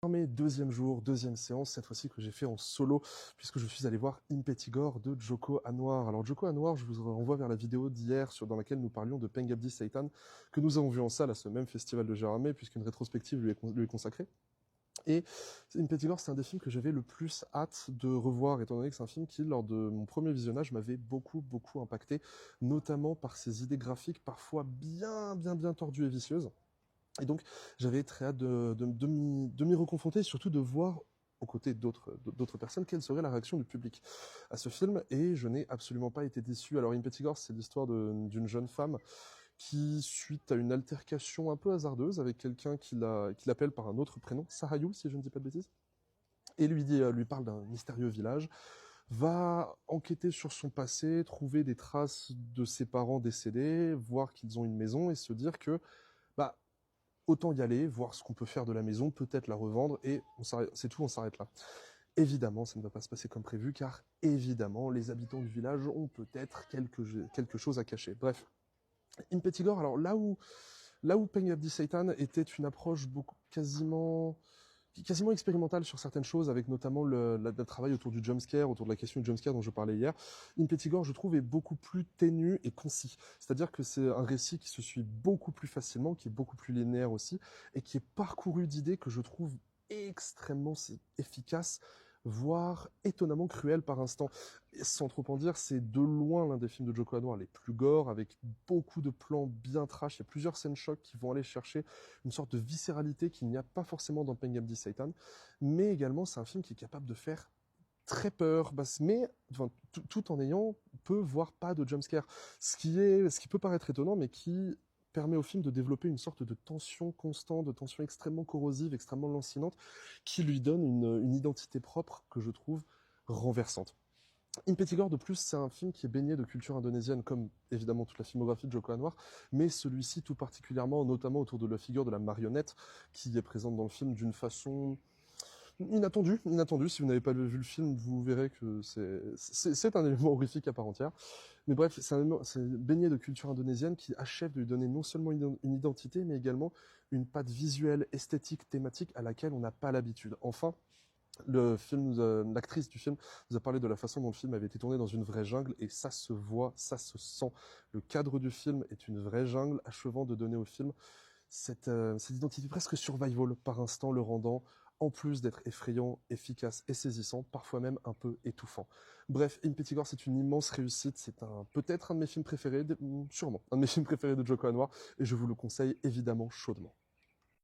Désormais, deuxième jour, deuxième séance, cette fois-ci que j'ai fait en solo, puisque je suis allé voir Impetigore de Joko Anwar. Alors Joko Anwar, je vous renvoie vers la vidéo d'hier dans laquelle nous parlions de Pengabdi Satan, que nous avons vu en salle à ce même festival de Gérardmer, puisqu'une rétrospective lui est consacrée. Et Impetigore, c'est un des films que j'avais le plus hâte de revoir, étant donné que c'est un film qui, lors de mon premier visionnage, m'avait beaucoup impacté, notamment par ses idées graphiques parfois bien tordues et vicieuses. Et donc, j'avais très hâte de m'y reconfronter et surtout de voir, aux côtés d'autres personnes, quelle serait la réaction du public à ce film. Et je n'ai absolument pas été déçu. Alors, Impetigore, c'est l'histoire d'une jeune femme qui, suite à une altercation un peu hasardeuse avec quelqu'un qui l'appelle par un autre prénom, Sarayu, si je ne dis pas de bêtises, et lui parle d'un mystérieux village, va enquêter sur son passé, trouver des traces de ses parents décédés, voir qu'ils ont une maison et se dire que, bah, autant y aller, voir ce qu'on peut faire de la maison, peut-être la revendre, et c'est tout, on s'arrête là. Évidemment, ça ne va pas se passer comme prévu, car évidemment, les habitants du village ont peut-être quelque chose à cacher. Bref, Impetigore, alors là où Pengabdi Satan était une approche quasiment expérimentale sur certaines choses, avec notamment le travail autour du jumpscare, autour de la question du jumpscare dont je parlais hier, Impetigore, je trouve, est beaucoup plus ténu et concis. C'est-à-dire que c'est un récit qui se suit beaucoup plus facilement, qui est beaucoup plus linéaire aussi, et qui est parcouru d'idées que je trouve extrêmement efficaces, voire étonnamment cruel par instant. Et sans trop en dire, c'est de loin l'un des films de Joko Anwar les plus gore, avec beaucoup de plans bien trash. Il y a plusieurs scènes chocs qui vont aller chercher une sorte de viscéralité qu'il n'y a pas forcément dans Pengabdi Satan. Mais également, c'est un film qui est capable de faire très peur, mais enfin, tout en ayant peu, voire pas de jumpscare. Ce qui peut paraître étonnant, mais qui permet au film de développer une sorte de tension constante, de tension extrêmement corrosive, extrêmement lancinante, qui lui donne une identité propre que je trouve renversante. Impetigore, de plus, c'est un film qui est baigné de culture indonésienne, comme évidemment toute la filmographie de Joko Anwar, mais celui-ci tout particulièrement, notamment autour de la figure de la marionnette, qui est présente dans le film d'une façon inattendue. Si vous n'avez pas vu le film, vous verrez que c'est un élément horrifique à part entière. Mais bref, c'est baigné de culture indonésienne qui achève de lui donner non seulement une identité, mais également une patte visuelle, esthétique, thématique à laquelle on n'a pas l'habitude. Enfin, l'actrice du film nous a parlé de la façon dont le film avait été tourné dans une vraie jungle, et ça se voit, ça se sent. Le cadre du film est une vraie jungle, achevant de donner au film cette identité presque survival par instant, le rendant, en plus d'être effrayant, efficace et saisissant, parfois même un peu étouffant. Bref, Impetigore, c'est une immense réussite, c'est peut-être un de mes films préférés, sûrement un de mes films préférés de Joko Anwar, et je vous le conseille évidemment chaudement.